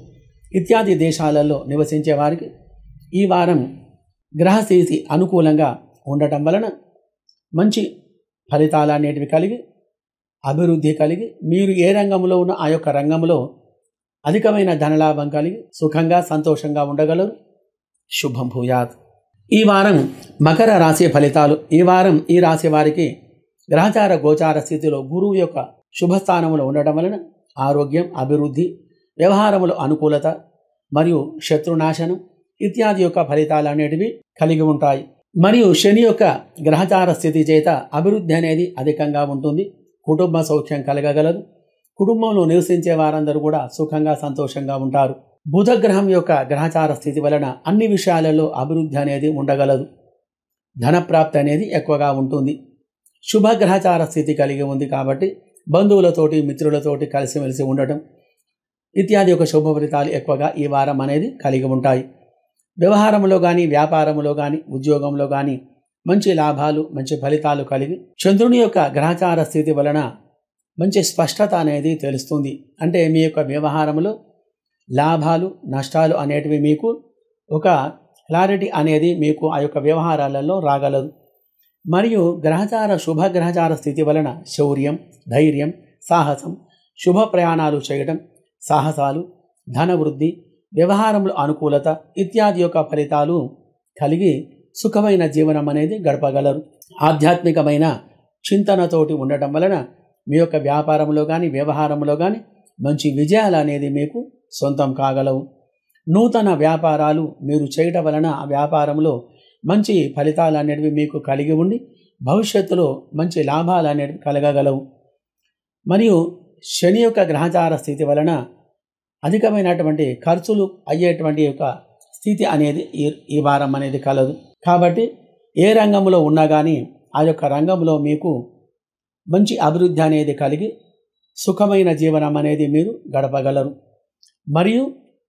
ఇత్యాది దేశాలలో నివసించే వారికి ఈ వారం గ్రహస్థితి అనుకూలంగా ఉండటం వలన మంచి ఫలితాలు అనేటివి కలిగి అభివృద్ధి కలిగి మీరు ఏ రంగంలో ఉన్న ఆ యొక్క రంగంలో అధికమైన ధనలాభం కలిగి సుఖంగా సంతోషంగా ఉండగలరు. శుభం భూయాత్. ఈ వారం మకర రాశి ఫలితాలు. ఈ వారం ఈ రాశి వారికి గ్రహచార గోచార స్థితిలో గురువు యొక్క శుభస్థానములో ఉండటం వలన ఆరోగ్యం, అభివృద్ధి, వ్యవహారములు అనుకూలత మరియు శత్రునాశనం ఇత్యాది యొక్క ఫలితాలు అనేటివి కలిగి ఉంటాయి. మరియు శని యొక్క గ్రహచార స్థితి చేత అభివృద్ధి అనేది అధికంగా ఉంటుంది. కుటుంబ సౌఖ్యం కలగగలదు. కుటుంబంలో నివసించే వారందరూ కూడా సుఖంగా సంతోషంగా ఉంటారు. బుధగ్రహం యొక్క గ్రహచార స్థితి వలన అన్ని విషయాలలో అభివృద్ధి అనేది ఉండగలదు. ధనప్రాప్తి అనేది ఎక్కువగా ఉంటుంది. శుభగ్రహచార స్థితి కలిగి ఉంది కాబట్టి బంధువులతోటి, మిత్రులతోటి కలిసిమెలిసి ఉండటం ఇత్యాది యొక్క శుభ ఫలితాలు ఎక్కువగా ఈ వారం అనేది కలిగి ఉంటాయి. వ్యవహారంలో కానీ, వ్యాపారంలో కానీ, ఉద్యోగంలో కానీ మంచి లాభాలు, మంచి ఫలితాలు కలిగి చంద్రుని యొక్క గ్రహచార స్థితి వలన మంచి స్పష్టత అనేది తెలుస్తుంది. అంటే మీ యొక్క వ్యవహారంలో లాభాలు, నష్టాలు అనేటివి మీకు ఒక క్లారిటీ అనేది మీకు ఆ యొక్క వ్యవహారాలలో రాగలదు. మరియు శుభగ్రహచార స్థితి వలన శౌర్యం, ధైర్యం, సాహసం, శుభ ప్రయాణాలు చేయడం, సాహసాలు, ధనవృద్ధి, వ్యవహారములు అనుకూలత ఇత్యాది యొక్క ఫలితాలు కలిగి సుఖమైన జీవనం అనేది గడపగలరు. ఆధ్యాత్మికమైన చింతనతోటి ఉండటం వలన మీ యొక్క వ్యాపారంలో కానీ, వ్యవహారంలో కానీ మంచి విజయాలు అనేది మీకు సొంతం కాగలవు. నూతన వ్యాపారాలు మీరు చేయటం వలన ఆ వ్యాపారంలో మంచి ఫలితాలు అనేవి మీకు కలిగి ఉండి భవిష్యత్తులో మంచి లాభాలు అనేవి కలగగలవు. మరియు శని యొక్క గ్రహచార స్థితి వలన అధికమైనటువంటి ఖర్చులు అయ్యేటువంటి యొక్క స్థితి అనేది ఈ వారం అనేది కలదు. కాబట్టి ఏ రంగంలో ఉన్నా కానీ ఆ యొక్క రంగంలో మీకు మంచి అభివృద్ధి అనేది కలిగి సుఖమైన జీవనం అనేది మీరు గడపగలరు. మరియు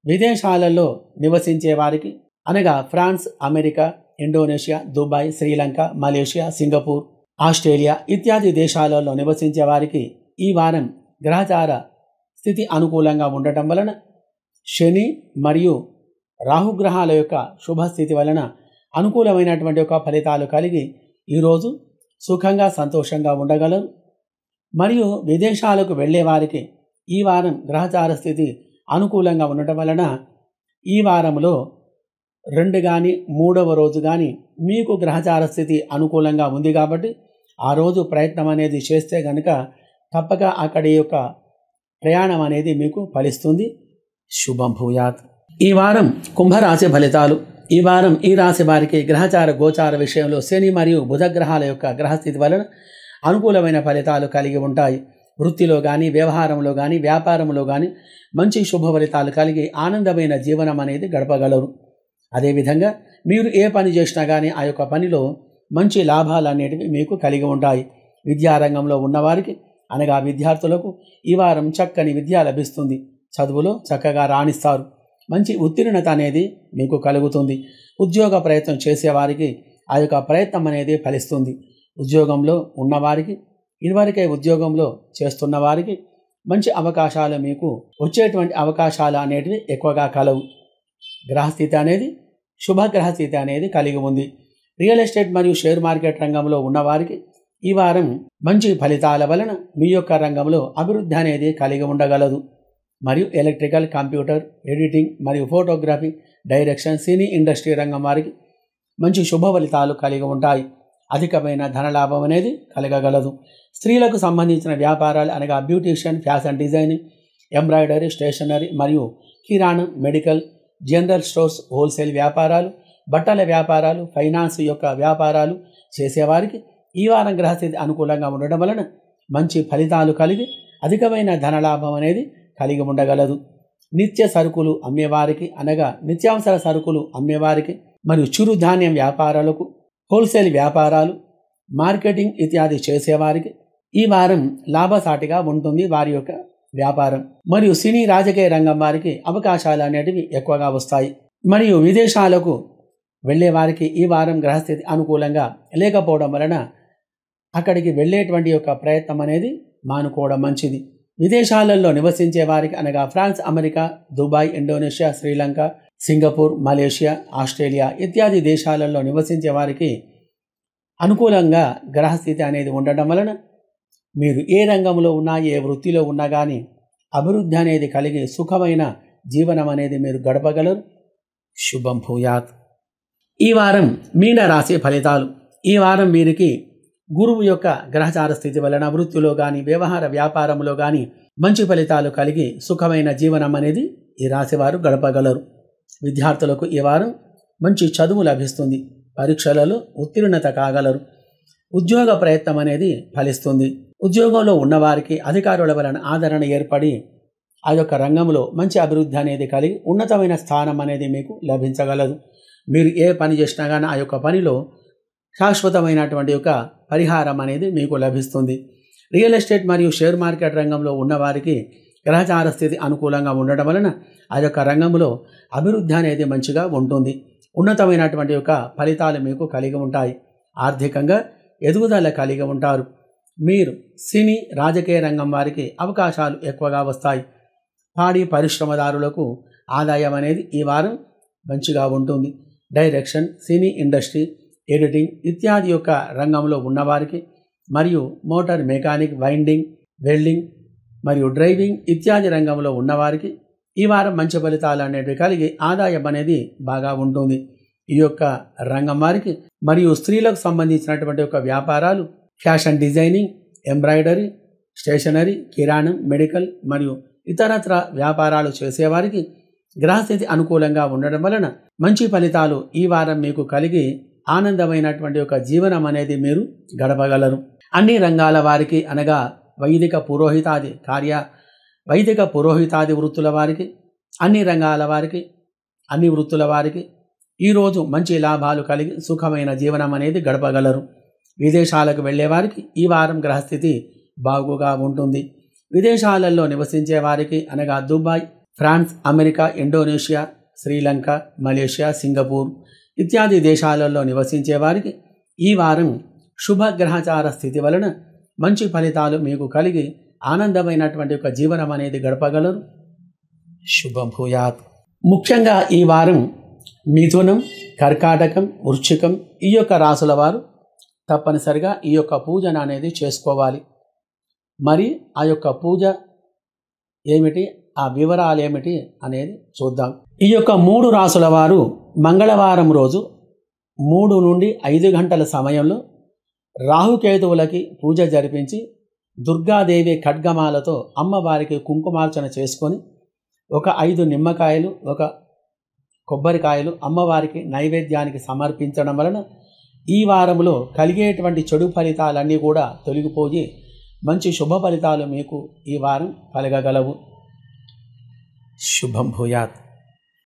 విదేశాలలో నివసించే వారికి అనగా France, America, Indonesia, Dubai, Sri Lanka, Malaysia, Singapore, Australia ఇత్యాది దేశాలలో నివసించే వారికి ఈ వారం గ్రహచార స్థితి అనుకూలంగా ఉండటం వలన శని మరియు రాహుగ్రహాల యొక్క శుభస్థితి వలన అనుకూలమైనటువంటి ఒక ఫలితాలు కలిగి ఈరోజు సుఖంగా సంతోషంగా ఉండగలరు. మరియు విదేశాలకు వెళ్ళే వారికి ఈ వారం గ్రహచార స్థితి అనుకూలంగా ఉండటం వలన ఈ వారంలో 2 కానీ 3వ రోజు కానీ మీకు గ్రహచార స్థితి అనుకూలంగా ఉంది కాబట్టి ఆ రోజు ప్రయత్నం అనేది చేస్తే కనుక తప్పక అక్కడి యొక్క ప్రయాణం అనేది మీకు ఫలిస్తుంది. శుభం భూయాత్. ఈ వారం కుంభరాశి ఫలితాలు. ఈ వారం ఈ రాశి వారికి గ్రహచార గోచార విషయంలో శని మరియు బుధగ్రహాల యొక్క గ్రహస్థితి వలన అనుకూలమైన ఫలితాలు కలిగి ఉంటాయి. వృత్తిలో కానీ, వ్యవహారంలో కానీ, వ్యాపారంలో కానీ మంచి శుభ ఫలితాలు కలిగి ఆనందమైన జీవనం అనేది గడపగలరు. అదేవిధంగా మీరు ఏ పని చేసినా కానీ ఆ యొక్క పనిలో మంచి లాభాలు అనేటివి మీకు కలిగి ఉంటాయి. విద్యారంగంలో ఉన్నవారికి అనగా విద్యార్థులకు ఈ వారం చక్కని విద్య లభిస్తుంది. చదువులో చక్కగా రాణిస్తారు. మంచి ఉత్తీర్ణత అనేది మీకు కలుగుతుంది. ఉద్యోగ ప్రయత్నం చేసేవారికి ఆ యొక్క ప్రయత్నం అనేది ఫలిస్తుంది. ఉద్యోగంలో ఉన్నవారికి, ఇదివరకే ఉద్యోగంలో చేస్తున్న వారికి మంచి అవకాశాలు మీకు వచ్చేటువంటి అవకాశాలు అనేటివి ఎక్కువగా కలవు. గ్రహస్థితి అనేది శుభగ్రహస్థితి అనేది కలిగి ఉంది. రియల్ ఎస్టేట్ మరియు షేర్ మార్కెట్ రంగంలో ఉన్నవారికి ఈ వారం మంచి ఫలితాల వలన మీ యొక్క రంగంలో అభివృద్ధి అనేది కలిగి ఉండగలదు. మరియు ఎలక్ట్రికల్, కంప్యూటర్, ఎడిటింగ్ మరియు ఫోటోగ్రఫీ, డైరెక్షన్, సినీ ఇండస్ట్రీ రంగం వారికి మంచి శుభ ఫలితాలు కలిగి ఉంటాయి. అధికమైన ధనలాభం అనేది కలగగలదు. స్త్రీలకు సంబంధించిన వ్యాపారాలు అనగా beautician, fashion designing, embroidery, stationery మరియు కిరాణం, మెడికల్, జనరల్ స్టోర్స్, హోల్సేల్ వ్యాపారాలు, బట్టల వ్యాపారాలు, ఫైనాన్స్ యొక్క వ్యాపారాలు చేసేవారికి ఈ వారం గ్రహస్థితి అనుకూలంగా ఉండడం వలన మంచి ఫలితాలు కలిగి అధికమైన ధనలాభం అనేది కలిగి ఉండగలదు. నిత్య సరుకులు అమ్మేవారికి అనగా నిత్యావసర సరుకులు అమ్మేవారికి మరియు చిరుధాన్యం వ్యాపారాలకు, హోల్సేల్ వ్యాపారాలు, మార్కెటింగ్ ఇత్యాది చేసేవారికి ఈ వారం లాభసాటిగా ఉంటుంది వారి యొక్క వ్యాపారం. మరియు సినీ రాజకీయ రంగం వారికి అవకాశాలు అనేటివి ఎక్కువగా వస్తాయి. మరియు విదేశాలకు వెళ్ళే వారికి ఈ వారం గ్రహస్థితి అనుకూలంగా లేకపోవడం వలన అక్కడికి వెళ్ళేటువంటి యొక్క ప్రయత్నం అనేది మానుకోవడం మంచిది. విదేశాలలో నివసించే వారికి అనగా France, America, Dubai, Indonesia, Sri Lanka, Singapore, Malaysia, Australia ఇత్యాది దేశాలలో నివసించే వారికి అనుకూలంగా గ్రహస్థితి అనేది ఉండడం వలన మీరు ఏ రంగంలో ఉన్నా, ఏ వృత్తిలో ఉన్నా కానీ అభివృద్ధి అనేది కలిగి సుఖమైన జీవనం అనేది మీరు గడపగలరు. శుభం భూయాత్. ఈ వారం మీన రాశి ఫలితాలు. ఈ వారం వీరికి గురువు యొక్క గ్రహచార స్థితి వలన వృత్తిలో కానీ, వ్యవహార వ్యాపారంలో కానీ మంచి ఫలితాలు కలిగి సుఖమైన జీవనం అనేది ఈ రాశి వారు గడపగలరు. విద్యార్థులకు ఈ వారం మంచి చదువు లభిస్తుంది. పరీక్షలలో ఉత్తీర్ణత కాగలరు. ఉద్యోగ ప్రయత్నం అనేది ఫలిస్తుంది. ఉద్యోగంలో ఉన్నవారికి అధికారుల వలన ఆదరణ ఏర్పడి ఆ యొక్క రంగంలో మంచి అభివృద్ధి అనేది కలిగి ఉన్నతమైన స్థానం అనేది మీకు లభించగలదు. మీరు ఏ పని చేసినా కానీ ఆ యొక్క పనిలో శాశ్వతమైనటువంటి యొక్క పరిహారం అనేది మీకు లభిస్తుంది. రియల్ ఎస్టేట్ మరియు షేర్ మార్కెట్ రంగంలో ఉన్నవారికి గ్రహచార స్థితి అనుకూలంగా ఉండడం వలన ఆ యొక్క రంగంలో అభివృద్ధి అనేది మంచిగా ఉంటుంది. ఉన్నతమైనటువంటి యొక్క ఫలితాలు మీకు కలిగి ఉంటాయి. ఆర్థికంగా ఎదుగుదల కలిగి ఉంటారు. మీరు సినీ రాజకీయ రంగం వారికి అవకాశాలు ఎక్కువగా వస్తాయి. పాడి పరిశ్రమదారులకు ఆదాయం అనేది ఈ వారం మంచిగా ఉంటుంది. డైరెక్షన్, సినీ ఇండస్ట్రీ, ఎడిటింగ్ ఇత్యాది యొక్క రంగంలో ఉన్నవారికి మరియు మోటార్ మెకానిక్, వైండింగ్, వెల్డింగ్ మరియు డ్రైవింగ్ ఇత్యాది రంగంలో ఉన్నవారికి ఈ వారం మంచి ఫలితాలు అనేవి కలిగి ఆదాయం అనేది బాగా ఉంటుంది. ఈ యొక్క రంగం వారికి మరియు స్త్రీలకు సంబంధించినటువంటి యొక్క వ్యాపారాలు, ఫ్యాషన్ డిజైనింగ్, ఎంబ్రాయిడరీ, స్టేషనరీ, కిరాణం, మెడికల్ మరియు ఇతరత్ర వ్యాపారాలు చేసేవారికి గ్రహస్థితి అనుకూలంగా ఉండడం వలన మంచి ఫలితాలు ఈ వారం మీకు కలిగి ఆనందమైనటువంటి ఒక జీవనం అనేది మీరు గడపగలరు. అన్ని రంగాల వారికి అనగా వైదిక పురోహితాది వృత్తుల వారికి, అన్ని రంగాల వారికి, అన్ని వృత్తుల వారికి ఈరోజు మంచి లాభాలు కలిగి సుఖమైన జీవనం అనేది గడపగలరు. విదేశాలకు వెళ్ళే వారికి ఈ వారం గ్రహస్థితి బాగుగా ఉంటుంది. విదేశాలలో నివసించే వారికి అనగా Dubai, France, America, Indonesia, Sri Lanka, Malaysia, Singapore ఇత్యాది దేశాలలో నివసించే వారికి ఈ వారం శుభగ్రహచార స్థితి వలన మంచి ఫలితాలు మీకు కలిగి ఆనందమైనటువంటి ఒక జీవనం అనేది గడపగలరు. శుభం భూయాత్. ముఖ్యంగా ఈ వారం మిథునం, కర్కాటకం, వృశ్చికం ఈ యొక్క రాసుల వారు తప్పనిసరిగా ఈ యొక్క పూజను అనేది చేసుకోవాలి. మరి ఆ యొక్క పూజ ఏమిటి, ఆ వివరాలు ఏమిటి అనేది చూద్దాం. ఈ యొక్క 3 రాసుల వారు మంగళవారం రోజు 3 నుండి 5 గంటల సమయంలో రాహుకేతువులకి పూజ జరిపించి దుర్గాదేవి ఖడ్గమాలతో అమ్మవారికి కుంకుమార్చన చేసుకొని ఒక 5 నిమ్మకాయలు, ఒక కొబ్బరికాయలు అమ్మవారికి నైవేద్యానికి సమర్పించడం వలన ఈ వారంలో కలిగేటువంటి చెడు ఫలితాలన్నీ కూడా తొలగిపోయి మంచి శుభ ఫలితాలు మీకు ఈ వారం కలగగలవు. శుభం భూయాత్.